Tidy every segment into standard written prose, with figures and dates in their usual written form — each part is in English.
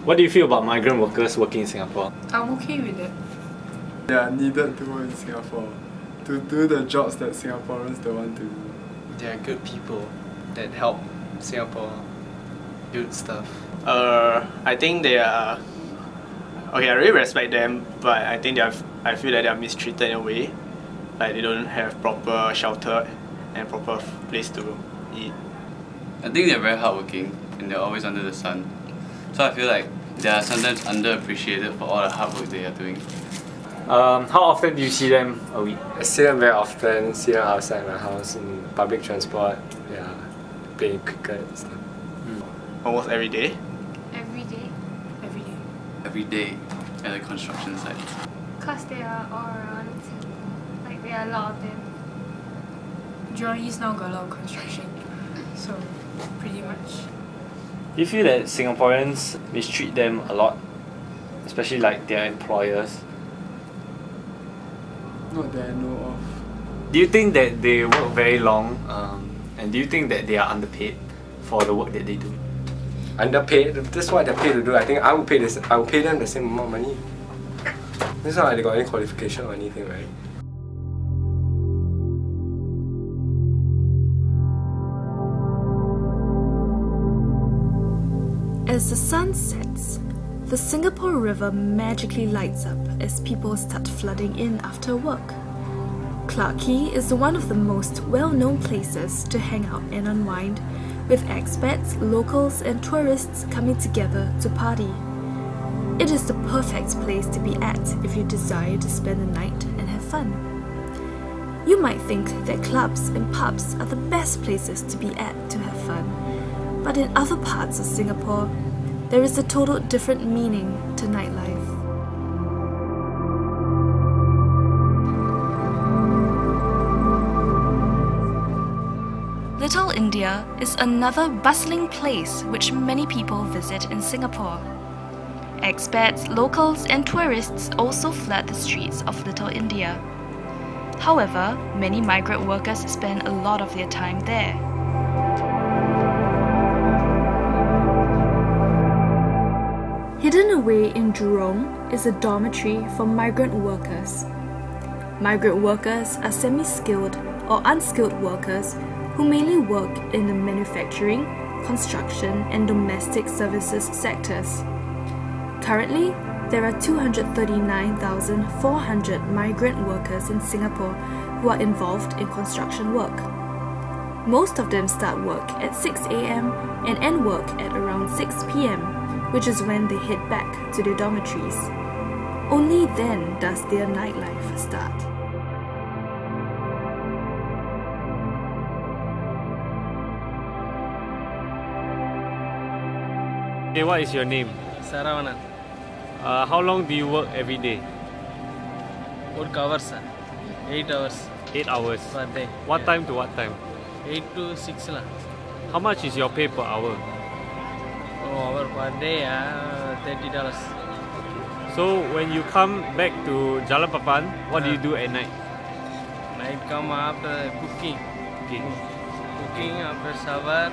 What do you feel about migrant workers working in Singapore? I'm okay with it. They are needed to work in Singapore to do the jobs that Singaporeans don't want to do. They are good people that help Singapore build stuff. I think they are okay. I really respect them, but I think I feel that they are mistreated in a way. Like they don't have proper shelter and proper place to eat. I think they're very hardworking and they're always under the sun. So I feel like they are sometimes underappreciated for all the hard work they are doing. How often do you see them a week? I see them very often, see them outside my house in public transport, yeah, playing cricket and stuff. Almost every day. Every day. Every day. Every day at the construction site. Because they are all around Singapore. Like there are a lot of them. Jurong East now got a lot of construction. So pretty much. Do you feel that Singaporeans mistreat them a lot? Especially like their employers? Not that I know of. Do you think that they work very long? And do you think that they are underpaid for the work that they do? Underpaid? That's what they're paid to do. I think I would pay them the same amount of money. It's not like they got any qualification or anything, right? As the sun sets, the Singapore River magically lights up as people start flooding in after work. Clarke Quay is one of the most well-known places to hang out and unwind, with expats, locals and tourists coming together to party. It is the perfect place to be at if you desire to spend the night and have fun. You might think that clubs and pubs are the best places to be at to have fun, but in other parts of Singapore, there is a total different meaning to nightlife. Little India is another bustling place which many people visit in Singapore. Expats, locals and tourists also flood the streets of Little India. However, many migrant workers spend a lot of their time there. Hidden away in Jurong is a dormitory for migrant workers. Migrant workers are semi-skilled or unskilled workers who mainly work in the manufacturing, construction and domestic services sectors. Currently, there are 239,400 migrant workers in Singapore who are involved in construction work. Most of them start work at 6 a.m. and end work at around 6 p.m, which is when they head back to their dormitories. Only then does their nightlife start. Okay, what is your name? Saravana. How long do you work every day? Work hours, 8 hours. 8 hours. Per day. What time to what time? 8 to 6 lah. How much is your pay per hour? Hour per day, $30. So when you come back to Jalan Papan, what do you do at night? Night come after cooking. Cooking after shower.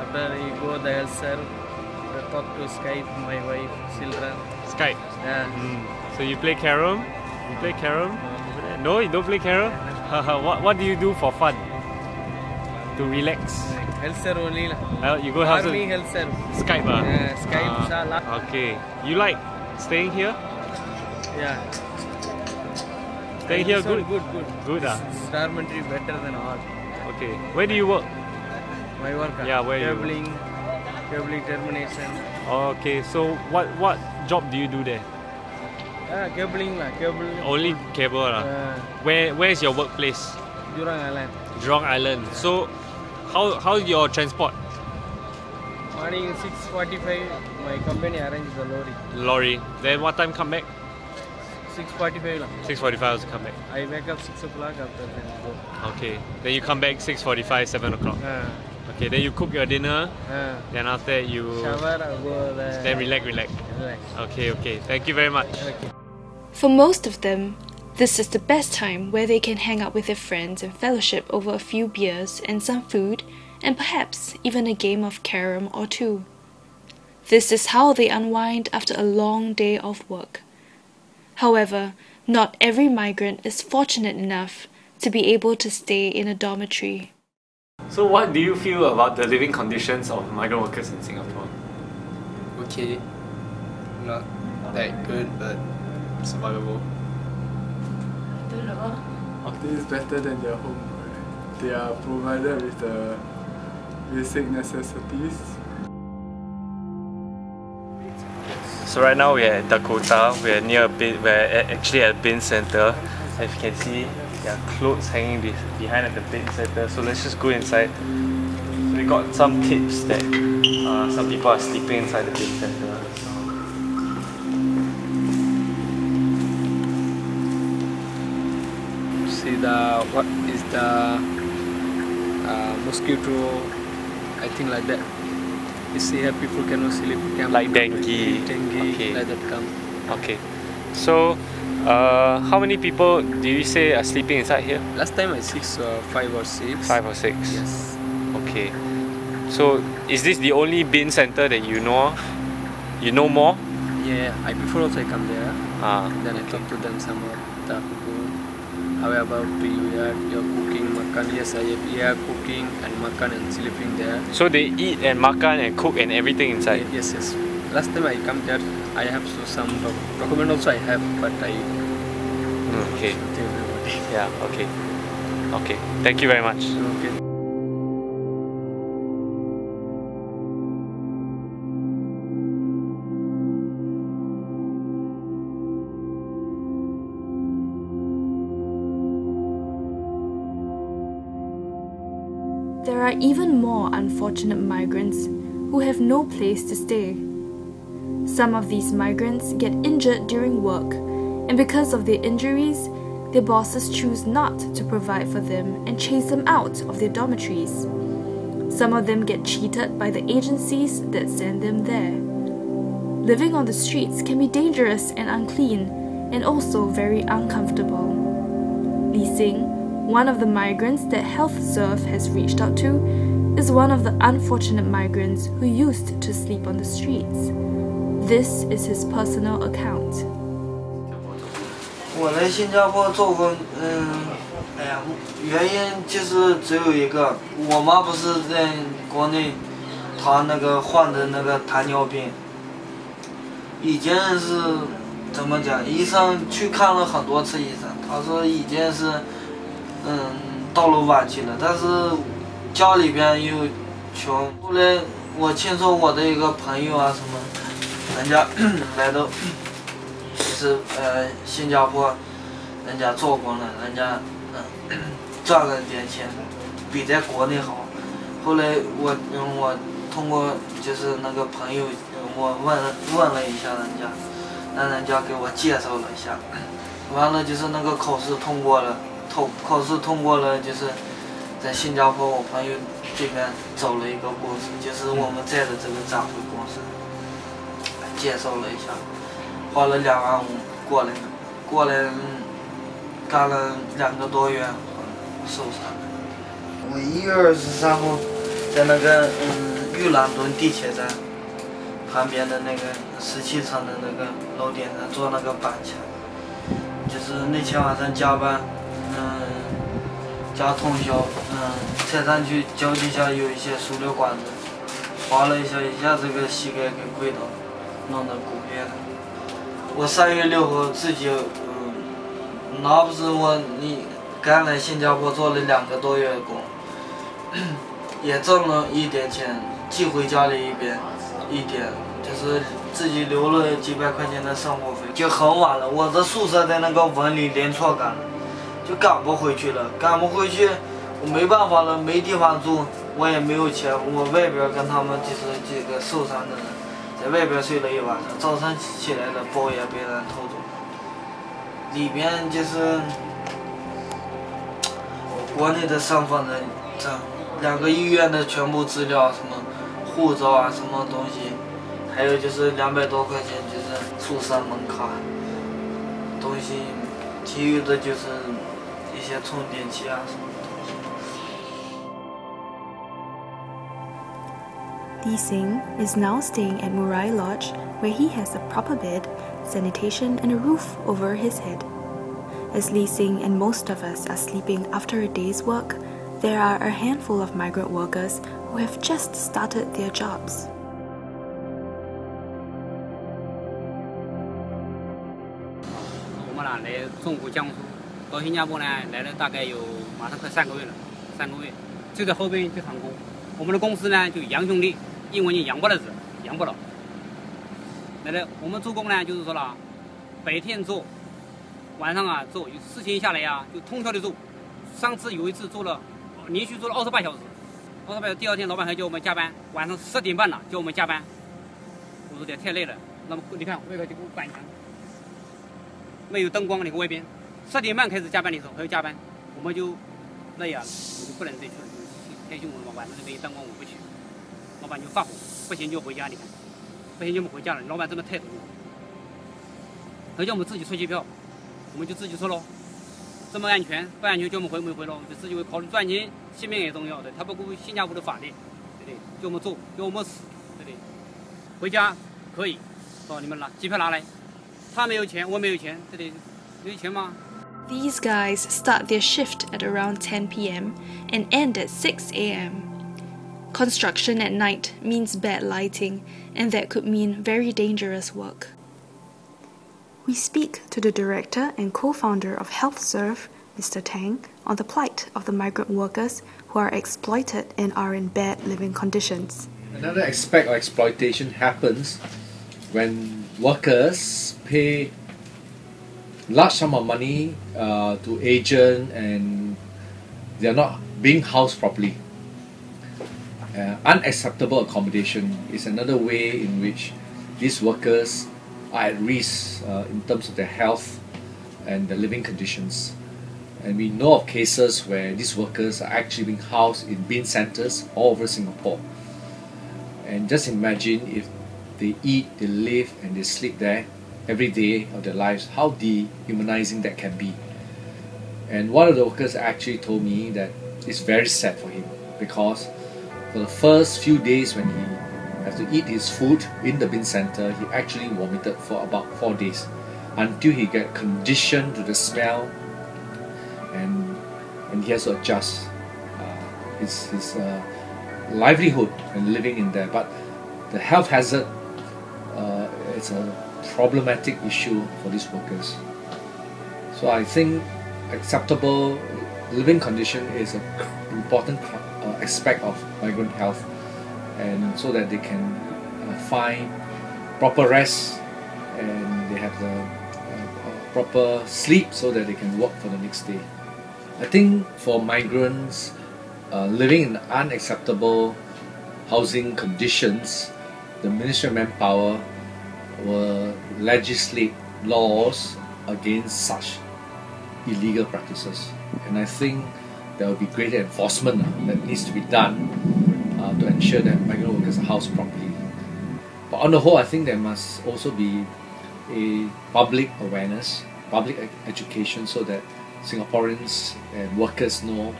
After you go the health serve. Talk to Skype, my wife, children. Skype? Yeah. So you play carom? You play carom? No, you don't play carom? What do you do for fun? To relax? Health serve only lah. You go health Army health serve. Skype Skype salah. Okay. You like staying here? Yeah. Staying here good? Good. Good Dormitory better than all. Okay. Where do you work? My work? Yeah, where cabling termination. Okay, so what job do you do there? Cabling lah, cabling. Only cable lah. Where's your workplace? Jurong Island. Jurong Island. So how's your transport? Morning 6:45, my company arranges the lorry. Lorry. Then what time come back? 6:45 lah. 6:45 to come back. I wake up 6 o'clock after then go. Okay. Then you come back 6:45, 7 o'clock. Okay, then you cook your dinner. Then after that you shower, go there. Then relax. Okay. Thank you very much. Okay. For most of them, this is the best time where they can hang out with their friends and fellowship over a few beers and some food, and perhaps even a game of carom or two. This is how they unwind after a long day of work. However, not every migrant is fortunate enough to be able to stay in a dormitory. So what do you feel about the living conditions of migrant workers in Singapore? Okay. Not that good, but survivable. I don't know. I think it's better than their home. Right? They are provided with the basic necessities. So right now we're at Dakota. We're near a bin. We're actually at a bin center. As you can see, there are clothes hanging behind at the bin center. So let's just go inside. So we got some tips that some people are sleeping inside the bin center. See what is the mosquito, I think like that. You see how people cannot sleep. Like dengue. Okay. Like that come. Okay. So, how many people do you say are sleeping inside here? Last time I see 5 or 6. 5 or 6? Yes. Okay. So, is this the only bin center that you know of? You know more? Yeah, before also I come there. Then I okay. talk to them some of the people. How about you? You're cooking, makan. Yes, I have cooking and makan and sleeping there. So they eat and makan and cook and everything inside? Yes. Last time I come there, I have some document also I have, but I... Okay. Yeah, okay. Okay, thank you very much. Okay. There are even more unfortunate migrants who have no place to stay. Some of these migrants get injured during work, and because of their injuries, their bosses choose not to provide for them and chase them out of their dormitories. Some of them get cheated by the agencies that send them there. Living on the streets can be dangerous and unclean, and also very uncomfortable. Li Xing, one of the migrants that HealthServe has reached out to, is one of the unfortunate migrants who used to sleep on the streets. This is his personal account. 我来新加坡做工，原因就是只有一个，我妈不是在国内，她那个患的那个糖尿病，已经是怎么讲？医生去看了很多次医生，他说已经是。 到了晚期了，但是家里边又穷。后来我听说我的一个朋友啊什么，人家来到就是新加坡，人家做工了，人家赚了点钱，比在国内好。后来我通过就是那个朋友，我问了一下人家，让人家给我介绍了一下，完了就是那个考试通过了。 考试通过了，就是在新加坡我朋友这边走了一个公司，就是我们在的这个展会公司，介绍了一下，花了2万5过来干了2个多月，受伤了。我1月23号在那个玉兰墩地铁站旁边的那个17层的那个楼顶上做那个板墙，就是那天晚上加班。 加通宵，踩上去脚底下有一些塑料管子，滑了一下，一下这个膝盖给跪倒，弄得骨裂了。我3月6号自己，那不是你刚来新加坡做了2个多月工，也挣了一点钱，寄回家里一点，就是自己留了几百块钱的生活费。就很晚了，我的宿舍在那个文理连错岗了。 就赶不回去了，赶不回去，我没办法了，没地方住，我也没有钱，我外边跟他们就是这个受伤的人，在外边睡了一晚上，早上起来了，包也被人偷走了，里边就是我国内的身份证、2个医院的全部资料，什么护照啊，什么东西，还有就是200多块钱就是宿舍门卡，东西，其余的就是。 一些充电器啊什么东西。Lee Sing is now staying at Murai Lodge, where he has a proper bed, sanitation and a roof over his head. As Lee Sing and most of us are sleeping after a day's work, there are a handful of migrant workers who have just started their jobs.我们来中国江苏，到新加坡呢来了大概有马上快3个月了，3个月，就在后边去航空。我们的公司呢就杨兄弟，英文就杨不的字，杨不老。来了，我们做工呢就是说了，白天做，晚上啊做，有事情下来呀就通宵的做。上次有一次做了，连续做了28小时，28小时，第二天老板还叫我们加班，晚上10点半了叫我们加班。我说这太累了，那么你看外头就给我板墙。没有灯光，你看外边，10点半开始加班的时候还要加班，我们就累啊，我就不能再去了，太凶了嘛，晚上没灯光我不去，老板就发火，不行就回家，你看，不行就我们回家了，老板真的太懂我，他叫我们自己出机票，我们就自己出喽，这么安全，不安全叫我们回没回喽，就自己会考虑赚钱，性命也重要的，他不顾新加坡的法律，对不对？叫我们做，叫我们死，对不对？回家可以，说你们拿机票拿来。他没有钱，我没有钱，对不对？有钱吗？ These guys start their shift at around 10 p.m. and end at 6 a.m. Construction at night means bad lighting, and that could mean very dangerous work. We speak to the director and co-founder of HealthServe, Mr. Tang, on the plight of the migrant workers who are exploited and are in bad living conditions. Another aspect of exploitation happens when workers pay large sum of money to agent and they are not being housed properly. Unacceptable accommodation is another way in which these workers are at risk in terms of their health and their living conditions. And we know of cases where these workers are actually being housed in bin centres all over Singapore. And just imagine if they eat, they live and they sleep there every day of their lives, how dehumanizing that can be. And one of the workers actually told me that it's very sad for him because for the first few days when he had to eat his food in the bin center, he actually vomited for about 4 days until he got conditioned to the smell and he has to adjust his livelihood and living in there. But the health hazard it's a problematic issue for these workers. So I think acceptable living condition is an important aspect of migrant health, and so that they can find proper rest and they have the proper sleep so that they can work for the next day. I think for migrants living in unacceptable housing conditions, the Ministry of Manpower will legislate laws against such illegal practices. And I think there will be greater enforcement that needs to be done to ensure that migrant workers are housed properly. But on the whole, I think there must also be a public awareness, public education, so that Singaporeans and workers know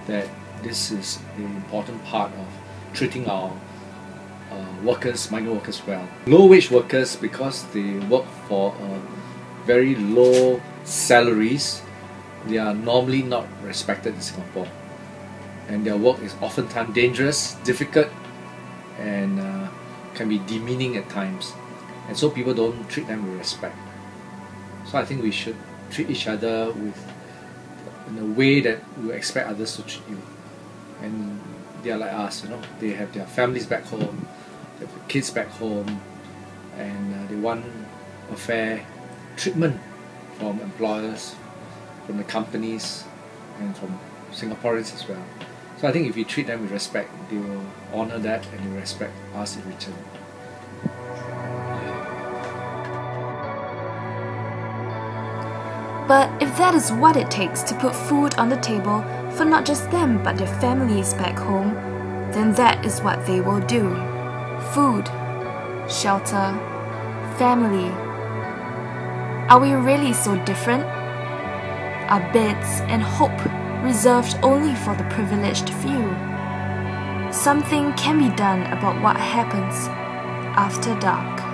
that this is an important part of treating our migrant workers well. Low-wage workers, because they work for very low salaries, they are normally not respected in Singapore. And their work is oftentimes dangerous, difficult, and can be demeaning at times. And so people don't treat them with respect. So I think we should treat each other in a way that we expect others to treat you. And they are like us, they have their families back home, they have kids back home, and they want a fair treatment from employers, from the companies, and from Singaporeans as well. So I think if we treat them with respect, they will honour that and they will respect us in return. But if that is what it takes to put food on the table for not just them but their families back home, then that is what they will do. Food, shelter, family. Are we really so different? Are beds and hope reserved only for the privileged few? something can be done about what happens after dark.